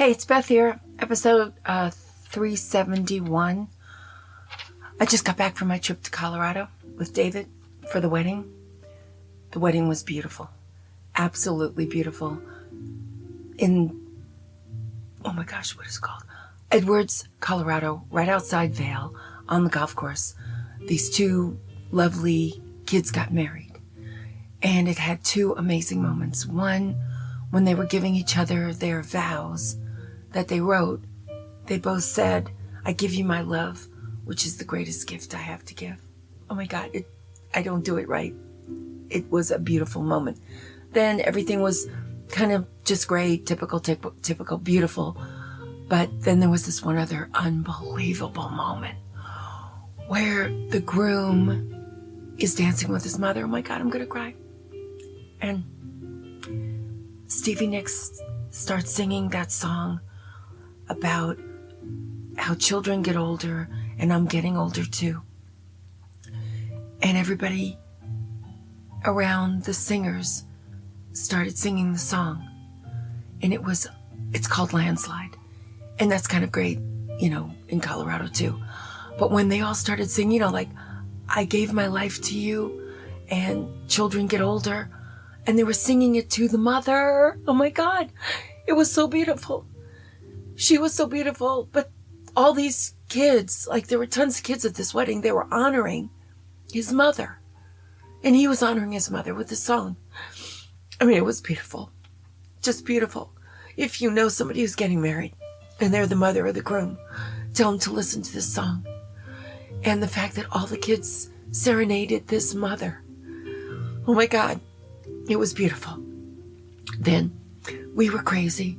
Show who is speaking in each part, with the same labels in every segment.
Speaker 1: Hey, it's Beth here, episode 371. I just got back from my trip to Colorado with David for the wedding. The wedding was beautiful. Absolutely beautiful. In, oh my gosh, what is it called? Edwards, Colorado, right outside Vail, on the golf course. These two lovely kids got married. And it had two amazing moments. One, when they were giving each other their vows that they wrote, they both said, "I give you my love, which is the greatest gift I have to give." Oh my God, I don't do it right. It was a beautiful moment. Then everything was kind of just great, typical, beautiful. But then there was this one other unbelievable moment where the groom is dancing with his mother. Oh my God, I'm going to cry. And Stevie Nicks starts singing that song about how children get older, and I'm getting older too. And everybody around the singers started singing the song. And it's called Landslide. And that's kind of great, in Colorado too. But when they all started singing, like, I gave my life to you and children get older, and they were singing it to the mother. Oh my God, it was so beautiful. She was so beautiful. But all these kids, there were tons of kids at this wedding, they were honoring his mother. And he was honoring his mother with the song. I mean, it was beautiful. Just beautiful. If you know somebody who's getting married and they're the mother of the groom, tell them to listen to this song. And the fact that all the kids serenaded this mother. Oh my God, it was beautiful. Then we were crazy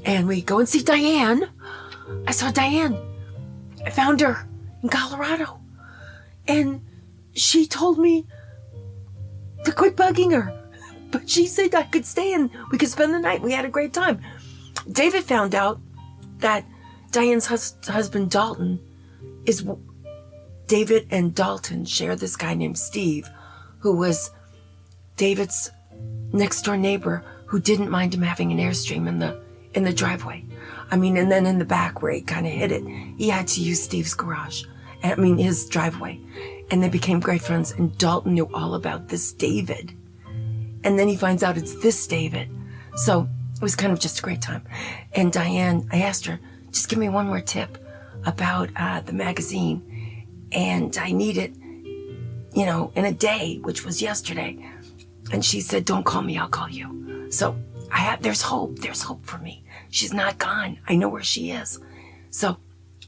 Speaker 1: and we go and see Diane. I saw Diane. I found her in Colorado. And she told me to quit bugging her. But she said I could stay and we could spend the night. We had a great time. David found out that Diane's husband, Dalton, David and Dalton share this guy named Steve, who was David's next door neighbor who didn't mind him having an Airstream in the driveway. And then in the back where he kind of hid it, he had to use Steve's garage. His driveway. And they became great friends. And Dalton knew all about this David. And then he finds out it's this David. So it was kind of just a great time. And Diane, I asked her, just give me one more tip about the magazine. And I need it, in a day, which was yesterday. And she said, don't call me, I'll call you. So there's hope. There's hope for me. She's not gone. I know where she is. So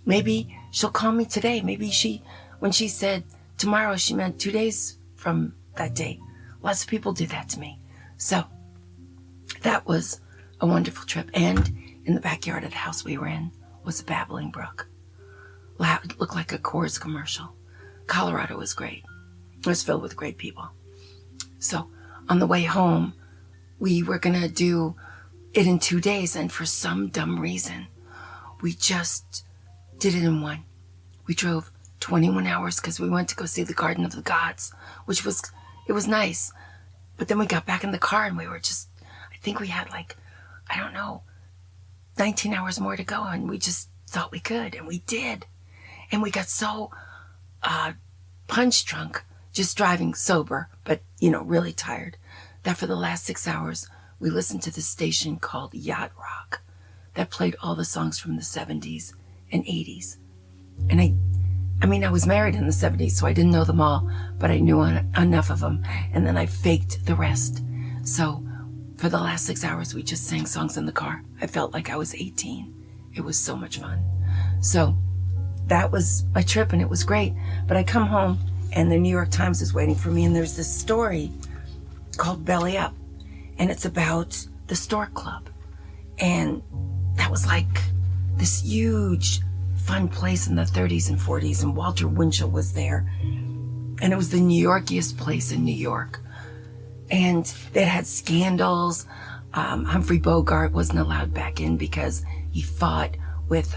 Speaker 1: maybe she'll call me today. Maybe when she said tomorrow, she meant 2 days from that date. Lots of people do that to me. So that was a wonderful trip. And in the backyard of the house we were in was a babbling brook. It looked like a Coors commercial. Colorado was great. It was filled with great people. So on the way home, we were going to do it in 2 days. And for some dumb reason, we just did it in one. We drove 21 hours because we went to go see the Garden of the Gods, it was nice. But then we got back in the car and we were I think we had 19 hours more to go. And we just thought we could. And we did. And we got so punch drunk, just driving sober, but, really tired, that for the last 6 hours, we listened to this station called Yacht Rock that played all the songs from the 70s and 80s. And I was married in the 70s, so I didn't know them all, but I knew enough of them. And then I faked the rest. So for the last 6 hours, we just sang songs in the car. I felt like I was 18. It was so much fun. So that was my trip, and it was great. But I come home, and the New York Times is waiting for me, and there's this story called Belly Up, and it's about the Stork Club. And that was this huge fun place in the 30s and 40s, and Walter Winchell was there. And it was the New Yorkiest place in New York. And they had scandals. Humphrey Bogart wasn't allowed back in because he fought with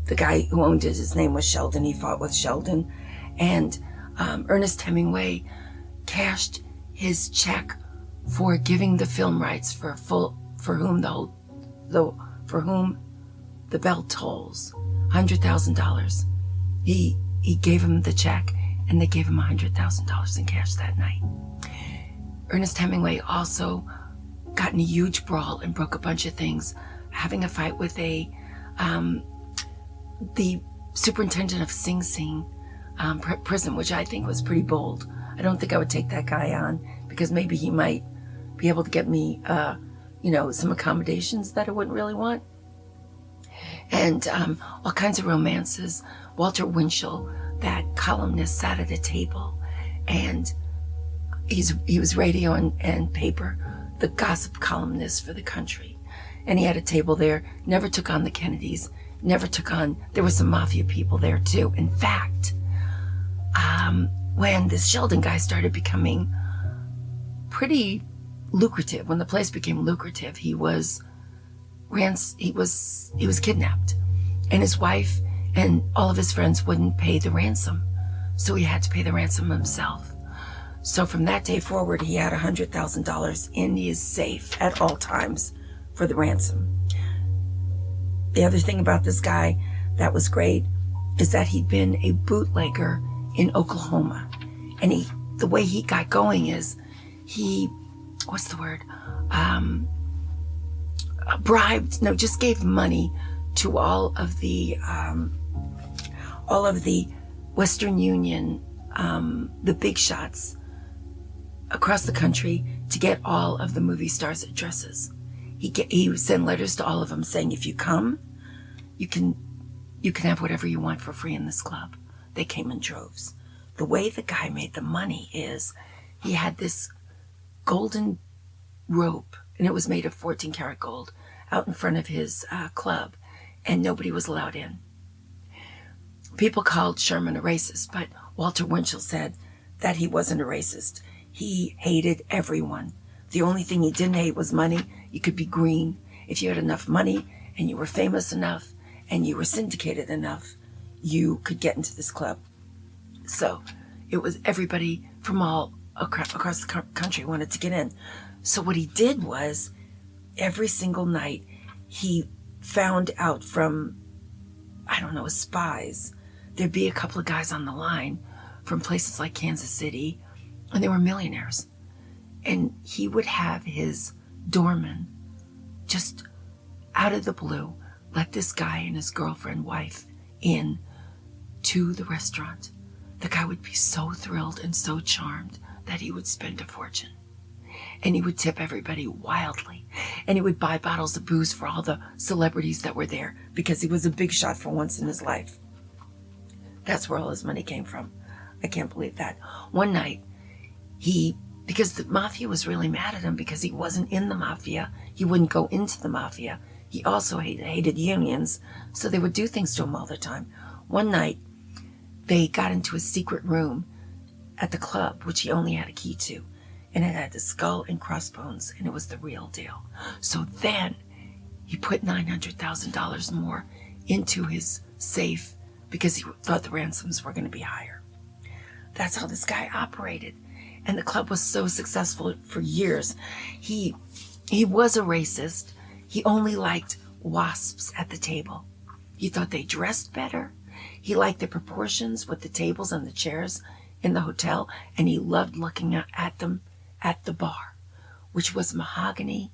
Speaker 1: the guy who owned it. His name was Sheldon. He fought with Sheldon. And Ernest Hemingway cashed his check for giving the film rights for whom the for whom the bell tolls, $100,000. He gave him the check, and they gave him $100,000 in cash that night. Ernest Hemingway also got in a huge brawl and broke a bunch of things, having a fight with the superintendent of Sing Sing prison, which I think was pretty bold. I don't think I would take that guy on, because maybe he might be able to get me, some accommodations that I wouldn't really want. And all kinds of romances. Walter Winchell, that columnist, sat at a table, and he was radio and paper, the gossip columnist for the country. And he had a table there, never took on the Kennedys, there were some mafia people there too. In fact, when this Sheldon guy started becoming pretty lucrative, when the place became lucrative, he was kidnapped, and his wife and all of his friends wouldn't pay the ransom, so he had to pay the ransom himself. So from that day forward, he had $100,000 in his safe at all times for the ransom. The other thing about this guy that was great is that he'd been a bootlegger in Oklahoma, and the way he got going is just gave money to all of the Western Union, the big shots across the country, to get all of the movie stars' addresses. He would send letters to all of them saying, if you come, you can have whatever you want for free in this club. They came in droves. The way the guy made the money is he had this golden rope, and it was made of 14 karat gold, out in front of his club, and nobody was allowed in. People called Sherman a racist, but Walter Winchell said that he wasn't a racist. He hated everyone. The only thing he didn't hate was money. You could be green. If you had enough money and you were famous enough and you were syndicated enough, you could get into this club. So it was everybody from all across the country wanted to get in. So what he did was, every single night, he found out from, spies. There'd be a couple of guys on the line from places like Kansas City, and they were millionaires. And he would have his doorman, just out of the blue, let this guy and his girlfriend, wife, in to the restaurant. The guy would be so thrilled and so charmed that he would spend a fortune. And he would tip everybody wildly. And he would buy bottles of booze for all the celebrities that were there, because he was a big shot for once in his life. That's where all his money came from. I can't believe that. One night, because the mafia was really mad at him because he wasn't in the mafia, he wouldn't go into the mafia. He also hated unions, so they would do things to him all the time. One night, they got into a secret room at the club, which he only had a key to, and it had the skull and crossbones, and it was the real deal. So then he put $900,000 more into his safe because he thought the ransoms were going to be higher. That's how this guy operated. And the club was so successful for years. He was a racist. He only liked wasps at the table. He thought they dressed better. He liked the proportions with the tables and the chairs in the hotel, and he loved looking at them at the bar, which was mahogany,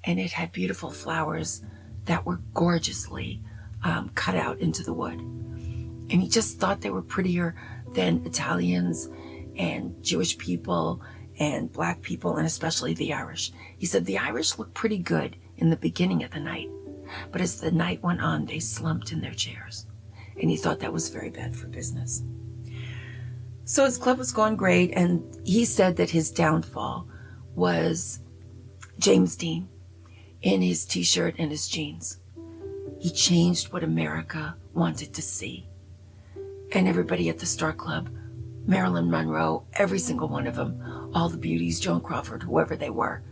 Speaker 1: and it had beautiful flowers that were gorgeously cut out into the wood. And he just thought they were prettier than Italians and Jewish people and black people, and especially the Irish. He said the Irish looked pretty good in the beginning of the night, but as the night went on, they slumped in their chairs. And he thought that was very bad for business. So his club was going great, and he said that his downfall was James Dean in his t-shirt and his jeans. He changed what America wanted to see. And everybody at the Stork Club, Marilyn Monroe, every single one of them, all the beauties, Joan Crawford, whoever they were,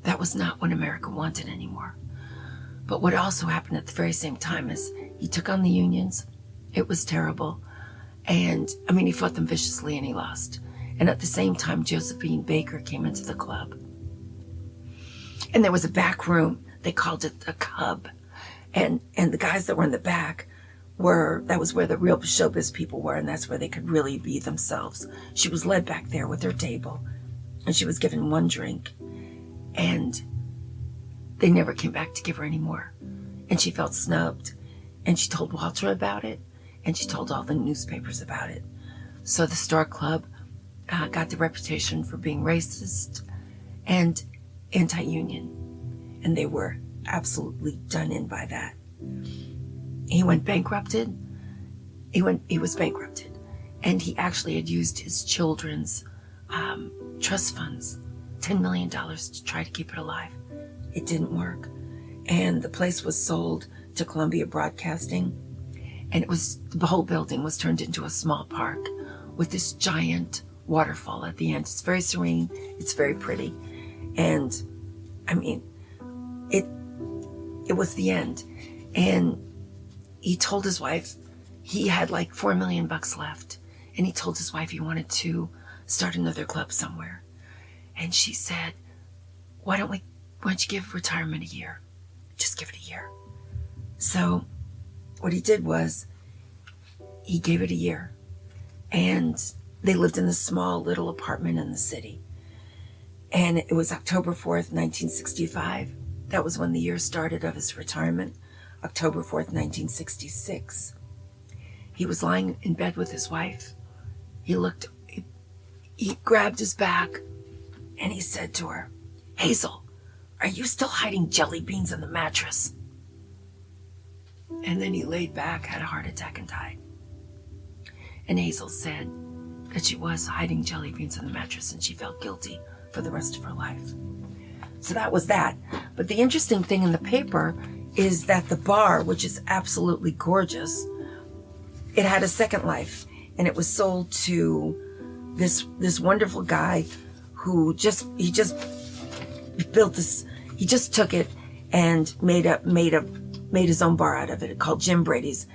Speaker 1: that was not what America wanted anymore. But what also happened at the very same time is he took on the unions. It was terrible. And, he fought them viciously and he lost. And at the same time, Josephine Baker came into the club. And there was a back room. They called it the Cub. And the guys that were in the back that was where the real showbiz people were, and that's where they could really be themselves. She was led back there with her table, and she was given one drink, and they never came back to give her any more. And she felt snubbed, and she told Walter about it, and she told all the newspapers about it. So the Stork Club got the reputation for being racist and anti-union, and they were absolutely done in by that. He went bankrupted. He was bankrupted, and he actually had used his children's trust funds, $10 million, to try to keep it alive. It didn't work, and the place was sold to Columbia Broadcasting, and the whole building was turned into a small park with this giant waterfall at the end. It's very serene. It's very pretty, and I mean, it was the end. And he told his wife he had like $4 million left, and he told his wife he wanted to start another club somewhere. And she said, why don't you give retirement a year? Just give it a year. So what he did was he gave it a year, and they lived in this small little apartment in the city. And it was October 4th, 1965. That was when the year started of his retirement. October 4th, 1966. He was lying in bed with his wife. He grabbed his back, and he said to her, Hazel, are you still hiding jelly beans in the mattress? And then he laid back, had a heart attack, and died. And Hazel said that she was hiding jelly beans in the mattress, and she felt guilty for the rest of her life. So that was that. But the interesting thing in the paper is that the bar, which is absolutely gorgeous, it had a second life, and it was sold to this wonderful guy who just built this. He just took it and made his own bar out of it, called Jim Brady's.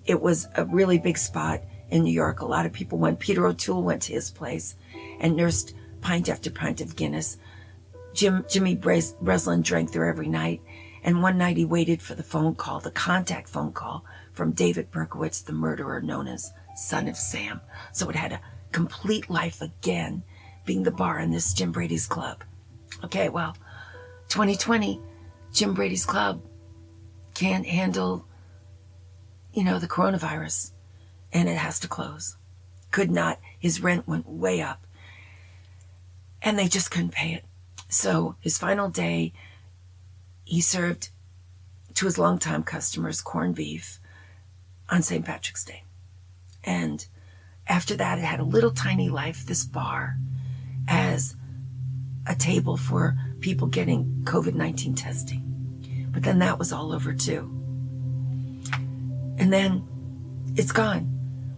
Speaker 1: It was a really big spot in New York. A lot of people went. Peter O'Toole went to his place and nursed pint after pint of Guinness. Jimmy Breslin drank there every night. And one night he waited for the contact phone call from David Berkowitz, the murderer known as Son of Sam. So it had a complete life again, being the bar in this Jim Brady's Club. Okay, well, 2020, Jim Brady's Club can't handle, the coronavirus, and it has to close. Could not. His rent went way up, and they just couldn't pay it. So his final day, he served to his longtime customers corned beef on St. Patrick's Day. And after that, it had a little tiny life, this bar, as a table for people getting COVID-19 testing. But then that was all over too. And then it's gone.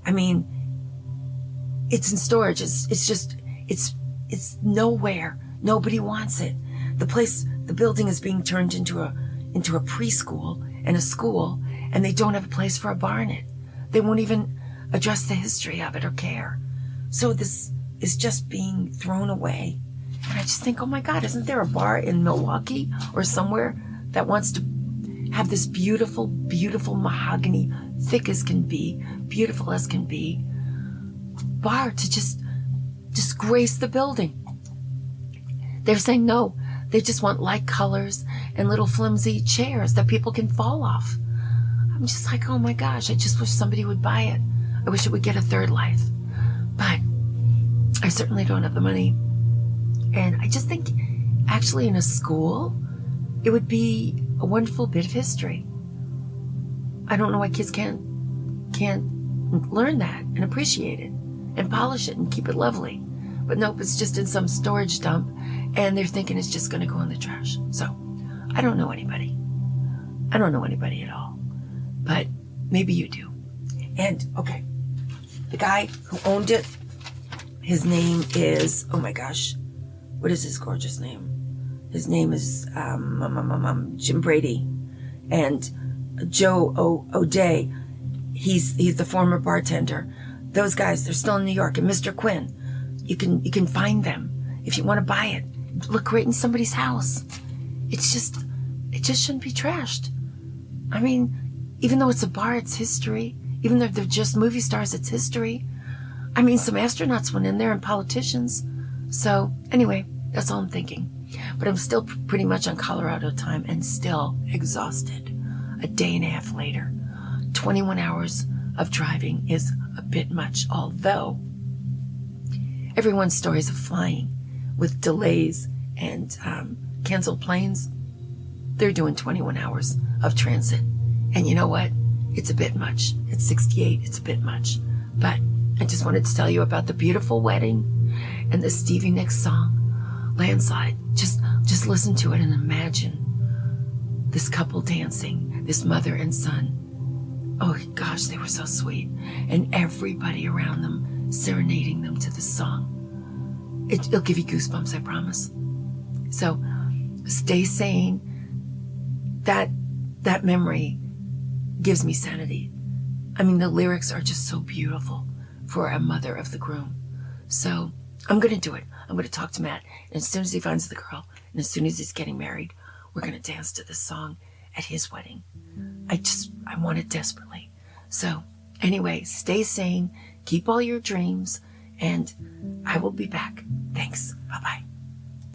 Speaker 1: I mean, it's in storage. It's nowhere. Nobody wants it. The building is being turned into a preschool and a school, and they don't have a place for a bar in it. They won't even address the history of it or care. So this is just being thrown away. And I just think, oh my God, isn't there a bar in Milwaukee or somewhere that wants to have this beautiful, beautiful mahogany, thick as can be, beautiful as can be, bar to just grace the building? They're saying no. They just want light colors and little flimsy chairs that people can fall off. I'm just like, oh my gosh, I just wish somebody would buy it. I wish it would get a third life. But I certainly don't have the money. And I just think actually in a school, it would be a wonderful bit of history. I don't know why kids can't learn that and appreciate it and polish it and keep it lovely. But nope, it's just in some storage dump, and they're thinking it's just going to go in the trash. So I don't know anybody. I don't know anybody at all. But maybe you do. And, okay, the guy who owned it, his name is, oh my gosh, what is his gorgeous name? His name is Jim Brady. And Joe O'Day, he's the former bartender. Those guys, they're still in New York. And Mr. Quinn, you can find them if you want to buy it. Look great in somebody's house. It just shouldn't be trashed. I mean, even though it's a bar, it's history. Even though they're just movie stars, it's history. I mean, some astronauts went in there and politicians. So anyway, that's all I'm thinking. But I'm still pretty much on Colorado time and still exhausted. A day and a half later, 21 hours of driving is a bit much, although everyone's stories of flying with delays and canceled planes, they're doing 21 hours of transit. And you know what? It's a bit much. It's 68. It's a bit much. But I just wanted to tell you about the beautiful wedding and the Stevie Nicks song, Landslide. Just listen to it and imagine this couple dancing, this mother and son. Oh gosh, they were so sweet. And everybody around them serenading them to this song. It'll give you goosebumps, I promise. So stay sane. That memory gives me sanity. I mean, the lyrics are just so beautiful for a mother of the groom. So I'm going to do it. I'm going to talk to Matt. And as soon as he finds the girl, and as soon as he's getting married, we're going to dance to this song at his wedding. I want it desperately. So anyway, stay sane, keep all your dreams, and I will be back. Thanks. Bye-bye.